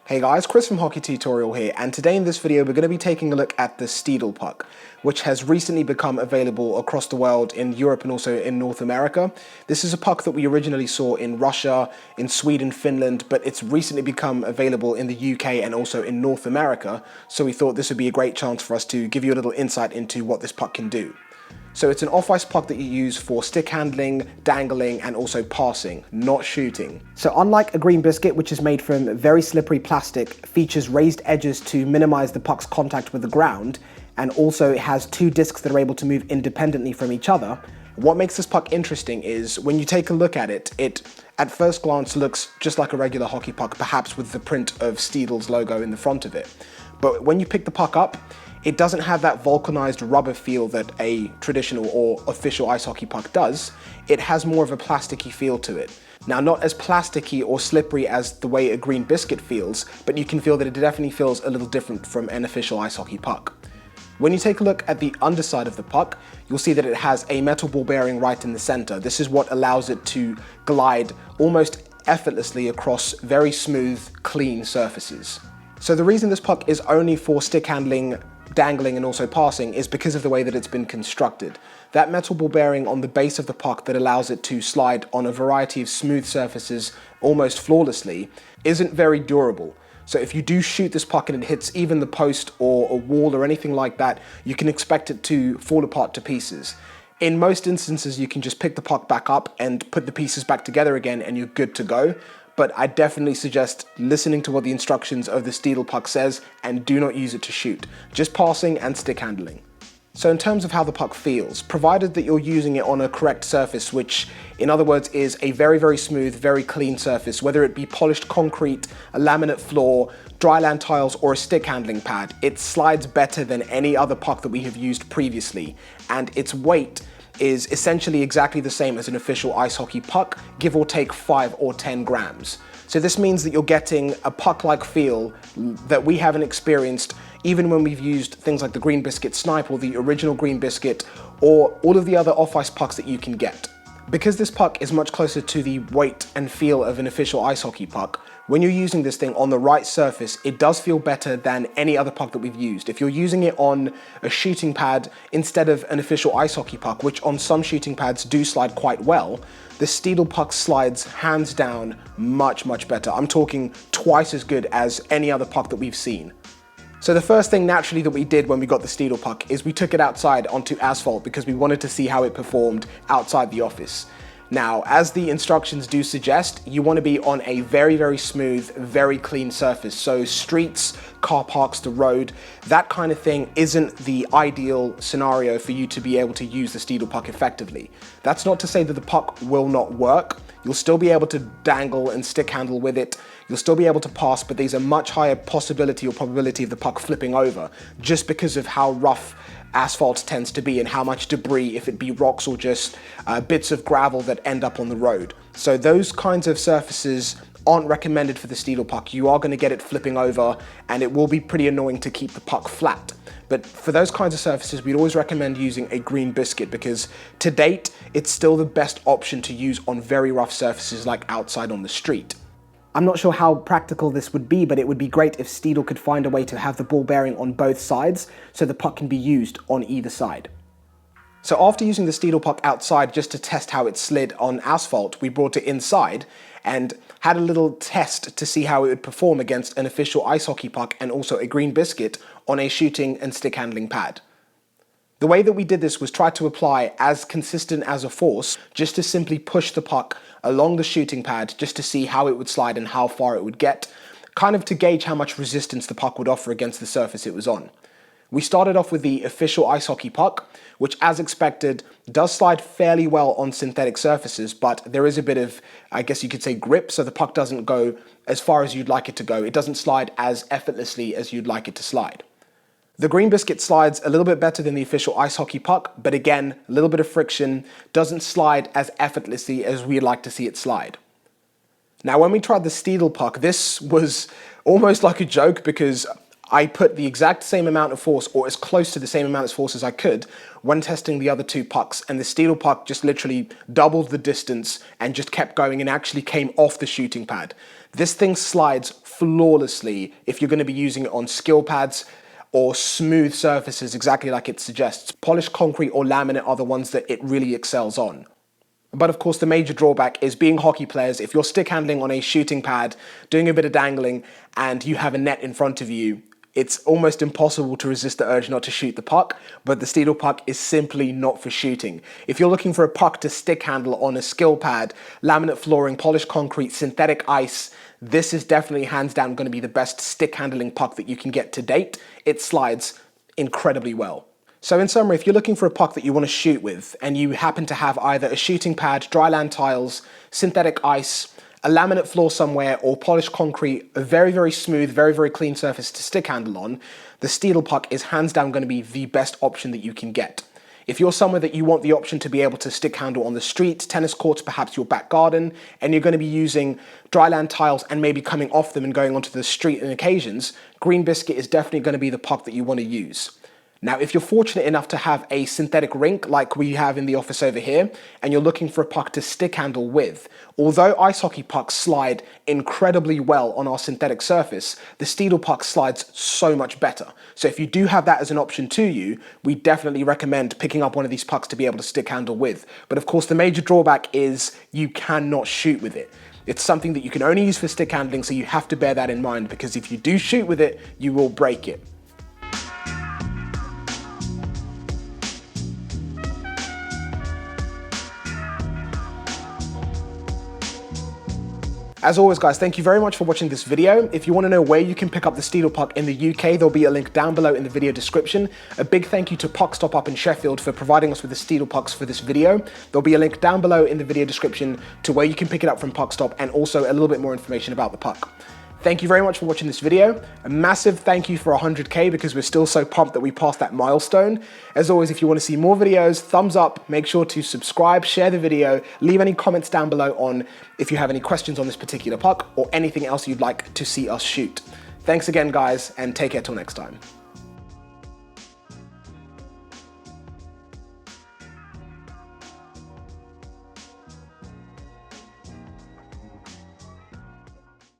Hey guys, Chris from Hockey Tutorial here, and today in this video we're going to be taking a look at the Stedol puck, which has recently become available across the world in Europe and also in North America. This is a puck that we originally saw in Russia, in Sweden, Finland, but it's recently become available in the UK and also in North America, so we thought this would be a great chance for us to give you a little insight into what this puck can do. So it's an off-ice puck that you use for stick handling, dangling, and also passing, not shooting. So unlike a green biscuit, which is made from very slippery plastic, features raised edges to minimize the puck's contact with the ground, and also it has two discs that are able to move independently from each other. What makes this puck interesting is when you take a look at it, it at first glance looks just like a regular hockey puck, perhaps with the print of Stedol's logo in the front of it. But when you pick the puck up, it doesn't have that vulcanized rubber feel that a traditional or official ice hockey puck does. It has more of a plasticky feel to it. Now, not as plasticky or slippery as the way a green biscuit feels, but you can feel that it definitely feels a little different from an official ice hockey puck. When you take a look at the underside of the puck, you'll see that it has a metal ball bearing right in the center. This is what allows it to glide almost effortlessly across very smooth, clean surfaces. So the reason this puck is only for stick handling, dangling, and also passing is because of the way that it's been constructed. That metal ball bearing on the base of the puck that allows it to slide on a variety of smooth surfaces almost flawlessly isn't very durable. So if you do shoot this puck and it hits even the post or a wall or anything like that, you can expect it to fall apart to pieces. In most instances, you can just pick the puck back up and put the pieces back together again and you're good to go. But I definitely suggest listening to what the instructions of the Stedol puck says and do not use it to shoot, just passing and stick handling. So in terms of how the puck feels, provided that you're using it on a correct surface, which in other words is a very, very smooth, very clean surface, whether it be polished concrete, a laminate floor, dryland tiles, or a stick handling pad, it slides better than any other puck that we have used previously, and its weight is essentially exactly the same as an official ice hockey puck, give or take 5 or 10 grams. So this means that you're getting a puck-like feel that we haven't experienced even when we've used things like the Green Biscuit Snipe or the original Green Biscuit or all of the other off-ice pucks that you can get. Because this puck is much closer to the weight and feel of an official ice hockey puck, when you're using this thing on the right surface, it does feel better than any other puck that we've used. If you're using it on a shooting pad instead of an official ice hockey puck, which on some shooting pads do slide quite well, the Stedol puck slides hands down much, much better. I'm talking twice as good as any other puck that we've seen. So the first thing naturally that we did when we got the Stedol puck is we took it outside onto asphalt because we wanted to see how it performed outside the office. Now, as the instructions do suggest, you want to be on a very, very smooth, very clean surface. So streets, car parks, the road, that kind of thing isn't the ideal scenario for you to be able to use the Stedol puck effectively. That's not to say that the puck will not work. You'll still be able to dangle and stick handle with it. You'll still be able to pass, but there's a much higher possibility or probability of the puck flipping over just because of how rough asphalt tends to be and how much debris, if it be rocks or just bits of gravel that end up on the road. So those kinds of surfaces aren't recommended for the Stedol puck. You are going to get it flipping over and it will be pretty annoying to keep the puck flat. But for those kinds of surfaces, we'd always recommend using a green biscuit because to date, it's still the best option to use on very rough surfaces like outside on the street. I'm not sure how practical this would be, but it would be great if Stedol could find a way to have the ball bearing on both sides so the puck can be used on either side. So after using the Stedol puck outside just to test how it slid on asphalt, we brought it inside and had a little test to see how it would perform against an official ice hockey puck and also a green biscuit on a shooting and stick handling pad. The way that we did this was try to apply as consistent as a force just to simply push the puck along the shooting pad just to see how it would slide and how far it would get, kind of to gauge how much resistance the puck would offer against the surface it was on. We started off with the official ice hockey puck, which as expected does slide fairly well on synthetic surfaces, but there is a bit of, I guess you could say, grip, so the puck doesn't go as far as you'd like it to go. It doesn't slide as effortlessly as you'd like it to slide. The Green Biscuit slides a little bit better than the official ice hockey puck, but again, a little bit of friction, doesn't slide as effortlessly as we'd like to see it slide. Now, when we tried the Stedol puck, this was almost like a joke because I put the exact same amount of force, or as close to the same amount of force as I could, when testing the other two pucks, and the Stedol puck just literally doubled the distance and just kept going and actually came off the shooting pad. This thing slides flawlessly if you're going to be using it on skill pads or smooth surfaces, exactly like it suggests. Polished concrete or laminate are the ones that it really excels on. But of course, the major drawback is being hockey players. If you're stick handling on a shooting pad, doing a bit of dangling, and you have a net in front of you, it's almost impossible to resist the urge not to shoot the puck, but the Stedol puck is simply not for shooting. If you're looking for a puck to stick handle on a skill pad, laminate flooring, polished concrete, synthetic ice, this is definitely hands down going to be the best stick handling puck that you can get to date. It slides incredibly well. So in summary, if you're looking for a puck that you want to shoot with and you happen to have either a shooting pad, dryland tiles, synthetic ice, a laminate floor somewhere, or polished concrete, a very, very smooth, very, very clean surface to stick handle on, the Stedol puck is hands down going to be the best option that you can get. If you're somewhere that you want the option to be able to stick handle on the street, tennis courts, perhaps your back garden, and you're going to be using dryland tiles and maybe coming off them and going onto the street on occasions, Green Biscuit is definitely going to be the puck that you want to use. Now, if you're fortunate enough to have a synthetic rink like we have in the office over here, and you're looking for a puck to stick handle with, although ice hockey pucks slide incredibly well on our synthetic surface, the Stedol puck slides so much better. So if you do have that as an option to you, we definitely recommend picking up one of these pucks to be able to stick handle with. But of course, the major drawback is you cannot shoot with it. It's something that you can only use for stick handling, so you have to bear that in mind, because if you do shoot with it, you will break it. As always, guys, thank you very much for watching this video. If you want to know where you can pick up the Stedol puck in the UK, there'll be a link down below in the video description. A big thank you to Puck Stop up in Sheffield for providing us with the Stedol pucks for this video. There'll be a link down below in the video description to where you can pick it up from Puck Stop, and also a little bit more information about the puck. Thank you very much for watching this video. A massive thank you for 100K, because we're still so pumped that we passed that milestone. As always, if you want to see more videos, thumbs up, make sure to subscribe, share the video, leave any comments down below on if you have any questions on this particular puck or anything else you'd like to see us shoot. Thanks again, guys, and take care till next time.